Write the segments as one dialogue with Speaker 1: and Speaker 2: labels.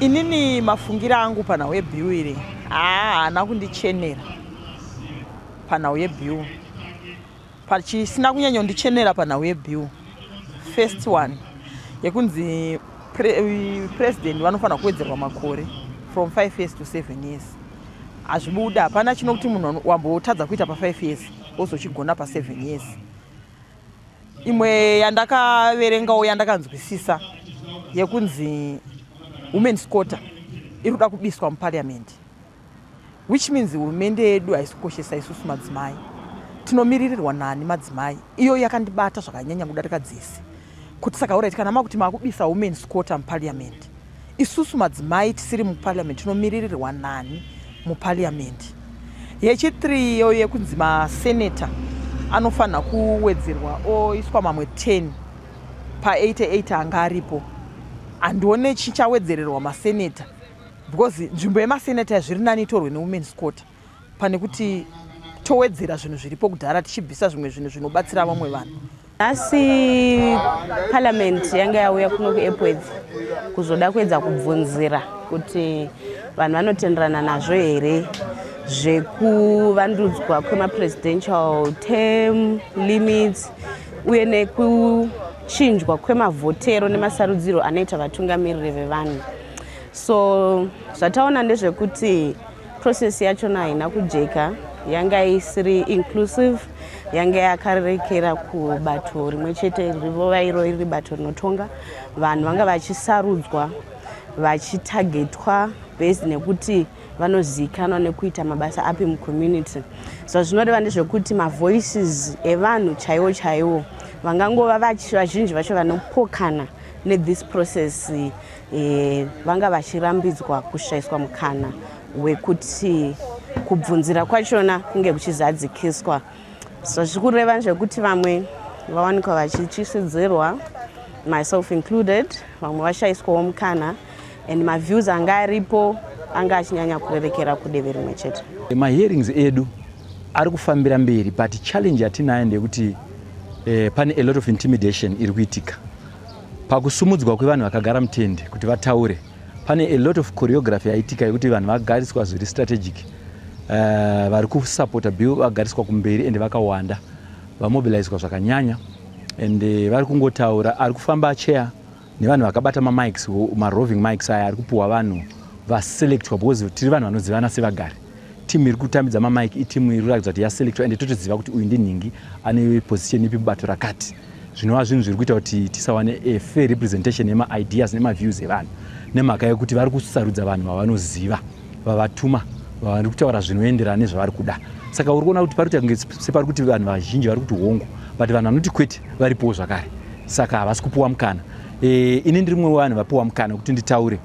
Speaker 1: Inini mafungira angu pana webill iri haana kundichenera pana webill. Pachisina kunyanya kundichenera pana webill. First one yekunzi president vanofana kuwedzerwa makore from 5 years to 7 years. Azvibuda hapana chinokuti munhu wambotadza kuita pa 5 years ozochigona pa 7 years. Imwe yandakaverengawo yandakanzwisisa yekunzi women's quota iri kuda kubiswa muparliament, which means hurumende yedu haisi kukoshesa isusu madzimai. Tinomiririrwa nani madzimai? Iyo yakandibata zvakanyanya kudarika dzisi. Kuti saka alright kana makuti makubisa women's quota muparliament, isusu madzimai tisiri muparliament tinomiririrwa nani muparliament? Yechi3 yo yekunzi masenator anofana kuwedzerwa oiswa mamwe 10 pa 88 anga aripo. Andione chichawedzererwa masenator because nzvimbo yemasenator zviri nani itorwe newomen's quota pane kuti towedzera zvinhu zviripo kudhara tichibvisa zvimwe zvinhu zvinobatsira vamwe vanhu.
Speaker 2: Asi parliament yanga yauya kuno kuEpworth kuzoda kuedza kubvunzira kuti vanhu vanotenderana nazvo here zvekuvandudzwa kwema-presidential term limits uye nekuchinjwa kwemavhotero nemasarudziro anoita vatungamiriri vevanhu. So zvataona ndezvekuti process yachona haina kujeka, yanga isiri inclusive, yanga yakarekera kubato rimwe chete rivova iro riri bato rinotonga. Vanhu vanga vachisarudzwa vachitargetwa based nekuti vanozikanwa nekuita mabasa api mucommunity. So zvinoreva ndezvekuti mavoices evanhu chaiwo chaiwo vangangova vazhinji vacho vanopokana nethis process vanga vachirambidzwa kushayiswa mukana wekuti kubvunzira kwachona kunge kuchizadzikiswa. So zvikureva ndezvekuti vamwe vawanikwa vachichisidzirwa, myself included, vamwe vashayiswawo mukana, and maviews anga aripo anga achinyanya kurerekera kudeve rimwe chete.
Speaker 3: Mahearings edu ari kufambira mberi, but challenge yatinayo ndekuti pane a lot of intimidation iri kuitika pakusumudzwa kwevanhu vakagara mutende kuti vataure. Pane a lot of choreography yaitika yekuti vanhu vagariswa zviri strategic, vari kusapota bill vagariswa kumberi ende vakawanda, vamobilizwa zvakanyanya ende vari kungotaura. Ari kufamba chair nevanhu vakabata mamics, maroving mics aya ari kupuwa vanhu vaselectwa because tiri vanhu vanozivana sevagari. Timu iri kutambidza mamic itimu iri kuratidza kuti yaselectwa ende totoziva kuti uyu ndinhingi ane position ipi mubato rakati. Zvinova zvinhu zviri kuita kuti tisawane a fair representation yema-ideas nema-views evanhu, nemhaka yekuti vari kusarudza vanhu vavanoziva, vavatuma, vari kutaura zvinoenderana nezvavari kuda. Saka uri kuona kuti pari kuita separi kuti vanhu vazhinji vari kuti hongu, but vanhu vanoti kwete varipowo zvakare. Saka havasi kupuwa mukana. Ini ndiri mumwe wevanhu vapuwa mukana kuti nditaure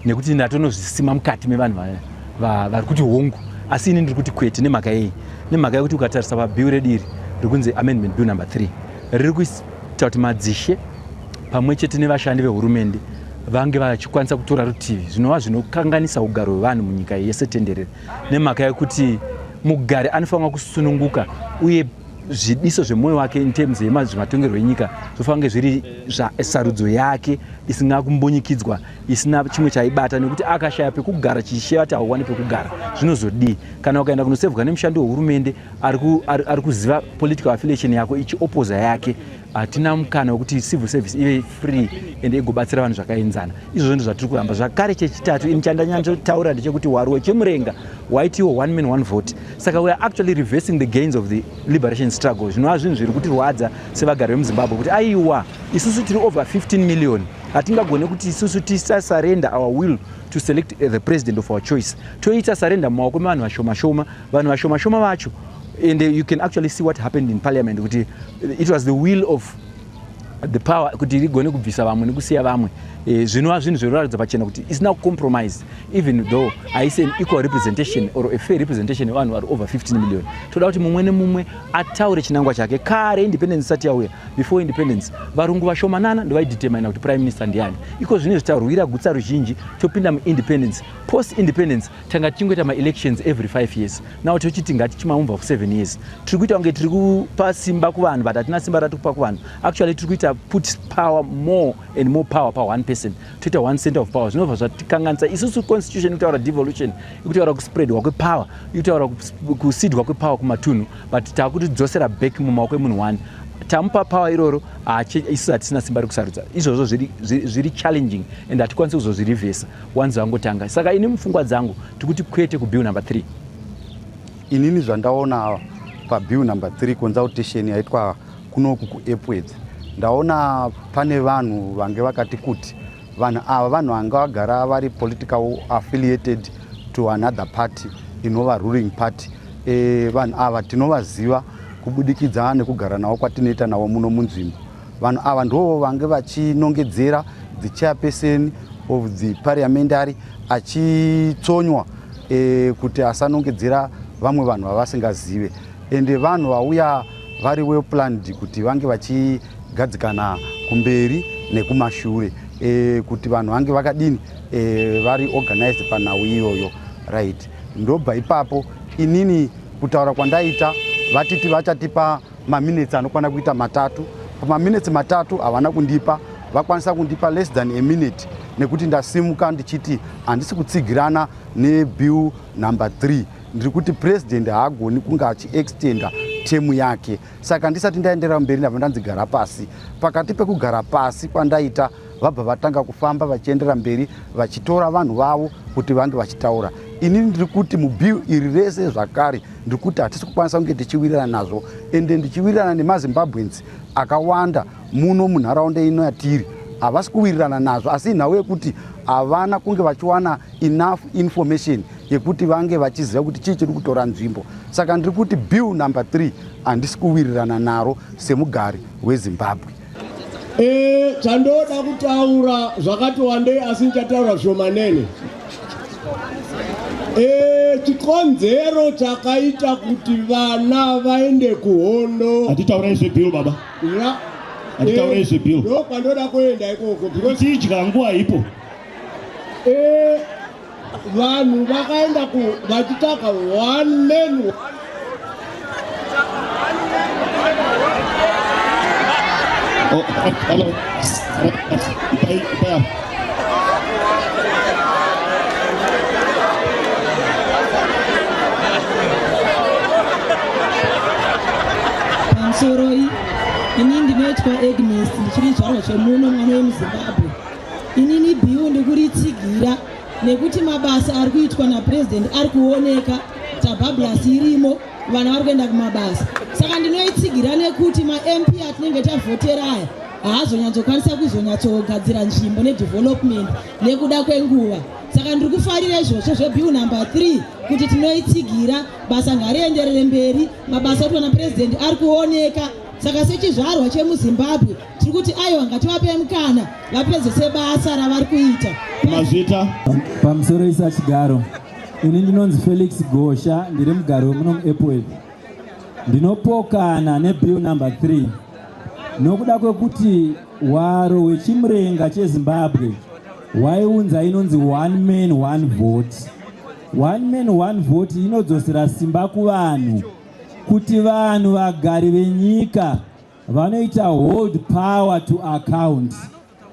Speaker 3: nekuti ndatonozvisima mukati mevanhu vari kuti hongu, asi ini ndiri kuti kwete. Nemhaka yei? Nemhaka yekuti ukatarisa pabill redu iri rikunzi amendment bill number 3 riri kuita kuti madzishe pamwe chete nevashandi vehurumende vange vachikwanisa kutora rutivi, zvinova zvinokanganisa ugaro hwevanhu munyika yese tenderere. Nemhaka yekuti mugari anofanira kusununguka uye zvidiso zvemwoyo wake in terms yematongerwo enyika zvofanira kunge zviri sarudzo yake isina kumbunyikidzwa, isina chimwe chaibata, nekuti akashaya pekugara chishevati hawane pekugara zvinozodii? Kana ukaenda kunosevhwa nemushandi wehurumende ari kuziva political affiliation yako ichiopoza yake, hatina mukana wekuti civil service ive free ende igobatsira vanhu zvakaenzana. Izvozvo ndizvo zvatiri kuramba. Zvakare chechitatu, ini chandanyanyotaura ndechekuti hwaro hwechimurenga hwaitiwo one man one vote. Saka we are actually reversing the gains of the liberation struggle. Zvinova zvinhu zviri kutirwadza sevagari vemuZimbabwe kuti aiwa isusu tiri over 15 million, hatingagone kuti isusu tisasarenda our will to select the president of our choice. Toita sarenda mumaoko mevanhu vashoma-shoma, vanhu vashoma-shoma vacho. And you can actually see what happened in parliament, kuti it was the will of the power kuti rigone kubvisa vamwe nekusiya vamwe. Zvinova zvinhu zvinoratidza pachena kuti isina kucompromise, even though haisi an equal representation or a fair representation yevanhu vari over 15 million. Toda kuti mumwe nemumwe ataure chinangwa chake. Kare independence isati yauya, before independence varungu vashomanana ndovaidetermina kuti prime minister ndiani. Iko zvine zvitaurwira gutsa ruzhinji topinda muindependence. Post independence tanga tichingoita ma-elections every 5 years. Now tochiti ngatichimamumva for 7 years. Tiri kuita kunge tiri kupa simba kuvanhu, but hatina simba ratiri kupa kuvanhu. Actually tiri kuita put power more and more power pa one person. person toita one center of power zvinobva zvatikanganisa isusu constitution inotaura devolution ikutaura kuspreadwa kwepower ikutaura kusidwa kwepower kumatunhu but taakutidzosera back mumaoko emunhu one tamupa power iroro isusu hatisina simba rekusarudza izvozvo zviri challenging and hatikwanisi kuzozvirivhesa wanzi wangotanga saka ini mupfungwa dzangu tikuti kwete kubill number 3
Speaker 4: inini zvandaona pabill number 3 consultation yaitwa kunoku kuEpworth ndaona pane vanhu vange vakati kuti vanhu ava vanhu vanga vagara vari political affiliated to another party inova ruling party vanhu ava tinovaziva kubudikidza nekugara navo kwatinoita navo muno munzvimbo vanhu ava ndo vange vachinongedzera the chairperson of the parliamentary achitsonywa kuti asanongedzera vamwe vanhu vavasingazive ende vanhu vauya vari well planned kuti vange vachigadzikana kumberi nekumashure kuti vanhu vange vakadini vari organized panhau iyoyo right ndobva ipapo inini kutaura kwandaita vatiti vachatipa maminutes anokwana kuita 3 pamaminutes 3 havana kundipa vakwanisa kundipa less than a minute nekuti ndasimuka ndichiti handisi kutsigirana nebill number 3 ndiri kuti president haagoni kunge achiextenda temu yake saka ndisati ndaenderera mberi ndabva ndanzigara pasi pakati pekugara pasi kwandaita vabva vatanga kufamba vachiendera mberi vachitora vanhu vavo kuti vange vachitaura inini ndiri kuti mubill iri rese zvakare ndiri kuti hatisi kukwanisa kunge tichiwirirana nazvo ende ndichiwirirana nemazimbabweans akawanda muno munharaunda ino yatiri havasi kuwirirana nazvo asi nhau yekuti havana kunge vachiwana enough information yekuti vange vachiziva kuti chii chiri kutora nzvimbo saka ndiri kuti bill number 3 handisi kuwirirana naro semugari weZimbabwe.
Speaker 5: Chandoda kutaura zvakati wandei asi ndichataura zvomanene. Chikonzero chakaita kuti vana vaende kuhondo.
Speaker 6: Hatitaura zvebill baba. Hatitaura zvebill.
Speaker 5: Ndo kwandoda kuenda ikoko because
Speaker 6: chidya nguva ipo.
Speaker 5: Vanhu vakaenda vachitaka one man.
Speaker 6: Oh, hello.
Speaker 7: Soroi, ini ndinoitwa Agnes, ndichiri charo chemuno mwana wemuZimbabwe. Inini bill ndikuritsigirira nekuti mabasa ari kuitwa napresident ari kuoneka, tabhablas irimo, vana vari kuenda kumabasa. Saka ndinoitsigira nekuti ma-MP atinenge tavhotera aya haazonyatsokwanisa kuzonyatsogadzira nzvimbo nedevelopment nekuda kwenguva. Saka ndiri kufarira izvozvo zvebill number 3 kuti tinoitsigira basa ngarienderere mberi, mabasa otwa napresident ari kuoneka. Saka sechizvarwa chemuZimbabwe tiri kuti aiwa ngativape mukana vapedzese basa ravari kuita.
Speaker 6: Mazvita
Speaker 8: pamusoro isachigaro ini ndinonzi Felix Gosha ndiri mugari wemuno muEpworth. Ndinopokana nebill number 3 nokuda kwekuti waro wechimurenga cheZimbabwe waiunza inonzi one man one vote. One man one vote inodzosera simba kuvanhu kuti vanhu vagari venyika vanoita hold power to account.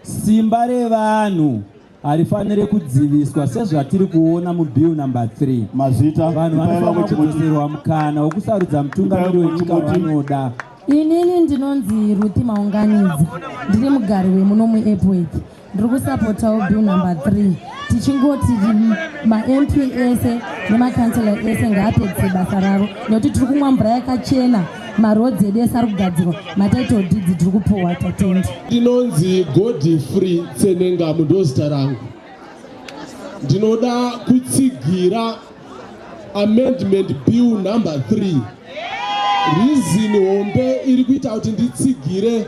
Speaker 8: Simba revanhu harifanire kudziviswa sezvatiri kuona mubill number 3.
Speaker 6: Mazvita
Speaker 8: vanhu vanofanira kudzoserwa mukana wokusarudza mutungamiri wenyika wanoda.
Speaker 9: Inini ndinonzi Ruthi Maunganidzi, ndiri mugari wemuno muEpworth. Ndiri kusapotawo bill number 3 tichingoti ma-MP ese nemakansela ese ngaapedzise basa ravo nekuti tiri kumwa mvura yakachena, marodzi edu ese ari kugadzirwa, matitle deeds tiri kupuwa tatendi.
Speaker 5: Ndinonzi Godfrey Tsenengamu ndozita rangu. Ndinoda kutsigira amendment bill number 3. Reason hombe iri kuita kuti nditsigire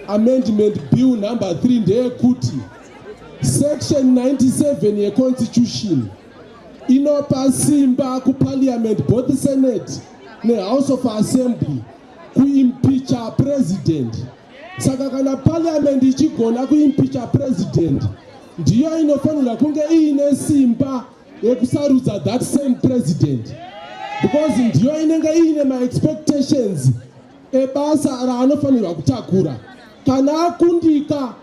Speaker 5: amendment bill number 3 ndeyekuti section 97 yeconstitution inopa simba kuparliament, both senate nehouse of assembly, kuimpeacha president. Saka kana parliament ichigona kuimpeacha president, ndiyo inofanira kunge iine simba yekusarudza that same president, because ndiyo inenge iine ma-expectations ebasa raanofanirwa kutakura. Kana akundika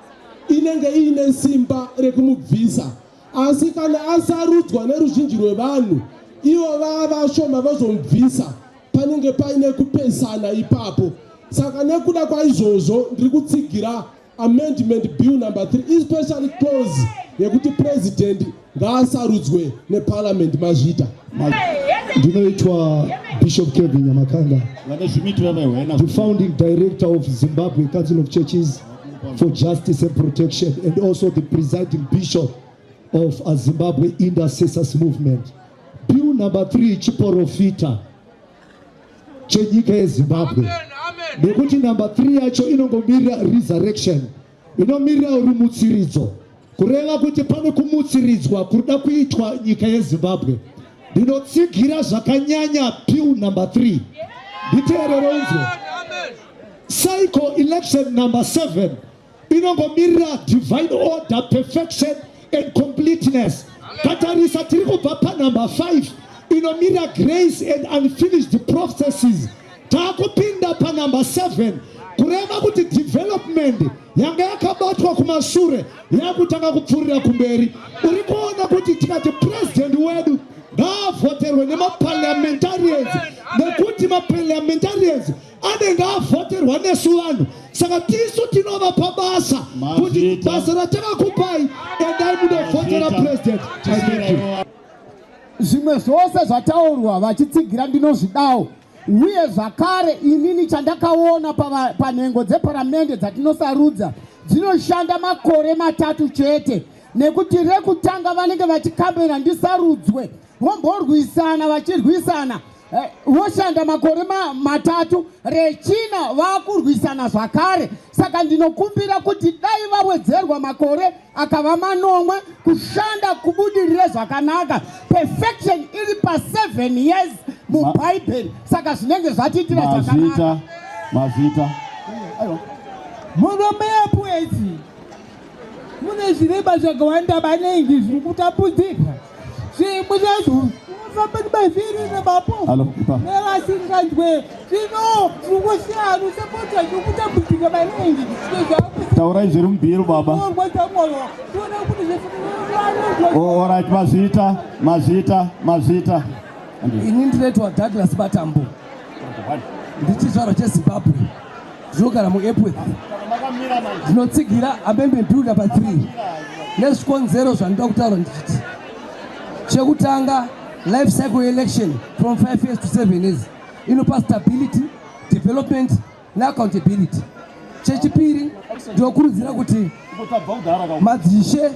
Speaker 5: inenge ine simba rekumubvisa. Asi kana asarudzwa neruzhinji rwevanhu, ivo vashoma vazomubvisa, panenge paine kupesana ipapo. Saka nekuda kwaizvozvo ndiri kutsigira amendment bill number 3, especially clause yekuti president ngaasarudzwe neparliament mazvita.
Speaker 10: Ndinoitwa Bishop Kevin Nyamakanda, the founding director of Zimbabwe Council of Churches for Justice and Protection, and also the presiding bishop of a Zimbabwe Intercessors Movement. Bill number 3 chiprofita chenyika yeZimbabwe. Nekuti number 3 yacho inongomirira resurrection, inomirira rumutsiridzo, kureva kuti pane kumutsiridzwa kuda kuitwa nyika yeZimbabwe. Ndinotsigira zvakanyanya bill number 3. Nditeerere cycle election number 7 inongomirira divine order, perfection and completeness. Katarisa tiri kubva pa number 5 inomira grace and unfinished processes. Takupinda pa number 7 kureva kuti development yanga yakabatwa kumashure yakutanga kupfurira kumberi. Uri kuona kuti tikati president wedu ngaavhoterwe nemaparliamentarians, nekuti maparliamentarians anenge avhoterwa nesu vanhu. Saka tisu tinova pabasa kuti basa ratakakupai endai munovhotera president.
Speaker 11: Zvimwe zvose zvataurwa vachitsigira ndinozvidawo, uye zvakare inini chandakaona panhengo dzeparamende dzatinosarudza dzinoshanda makore 3 chete, nekuti rekutanga vanenge vachikambera ndisarudzwe vomborwisana vachirwisana voshanda makore 3, rechina vakurwisana zvakare. Saka ndinokumbira kuti dai vawedzerwa makore akava 9 kushanda kubudirire zvakanaka, perfection iri pa 7 years mubhaibheri. Saka zvinenge zvatiitira zvakanaka.
Speaker 6: Mazita
Speaker 11: Murume yePwezi mune zvireba zvakawanda maningi zviri kutapudzika. Zvimwe zvazvo ufambeni bavhiri nebapo nevasinganzwe zvino zvikushanu sepota zvikutambudzika maningi.
Speaker 6: Taurai zviri mubhiru baba. Alright, mazita.
Speaker 11: Ini ndiretwa Douglas Batambo, ndichizvarwa cheZimbabwe, ndinogara muEpworth. Ndinotsigira amendment bill number 3 nezvikonzero zvandinoda kutaura ndichiti, chekutanga life cycle election from 5 years to 7 years inopa stability, development neaccountability. Chechipiri ndinokurudzira kuti madzishe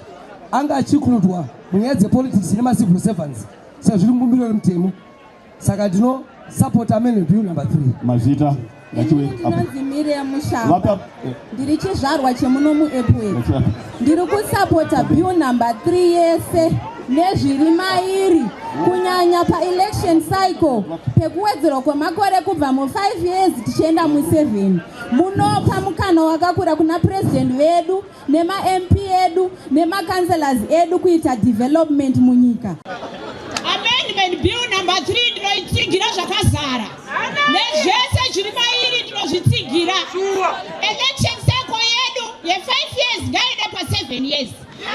Speaker 11: anga achikurudwa munyaya dzepolitics nemacivil servants sezviri mubumbiro remutemo. Saka support amendment bill number 3.
Speaker 6: Mazita
Speaker 12: ndinonzi Miriam Mushamba, ndiri chizvarwa chemuno muEpworth. Ndiri kusapota bill number 3 yese nezviri mairi, kunyanya pa-election cycle pekuwedzerwa kwemakore kubva mu5 years tichienda mu7. Munopa mukana wakakura kuna president vedu nema-MP edu nema-councillors edu kuita development munyika.
Speaker 13: Amendment bill number 3 ndinoitsigira zvakazara, nezvese zviri mairi ndinozvitsigira. Election cycle yedu ye5 years ngaide pa7 years,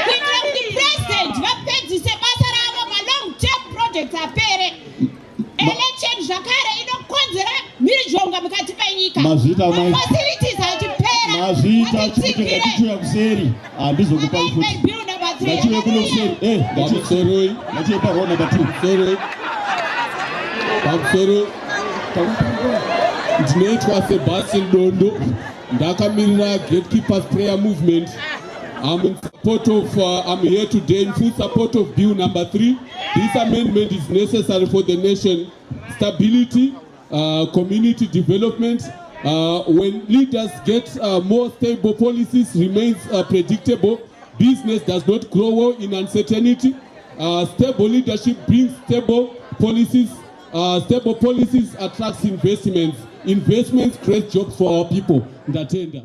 Speaker 13: kuitira kuti president vapedzise basa ravo, ma-long term projects apere. Election zvakare inokonzera mhirizhonga mukati penyika, facilities achipera.
Speaker 6: Mazita chikuti ngatichuya kuseri, handizokupa ifuti. Ngachiwe kuno kuseri, ngachiwe parwa number 2.
Speaker 5: Pamusoro ndinoitwa Sebastian Dondo, ndakamirira Gatekeepers Prayer Movement. I'm in support of, I'm here today in full support of bill number 3. This amendment is necessary for the nation stability, community development. When leaders get more stable policies, remains predictable, business does not grow in uncertainty. Stable leadership brings stable policies. Stable policies attracts investments. Investments create jobs for our people. Ndatenda.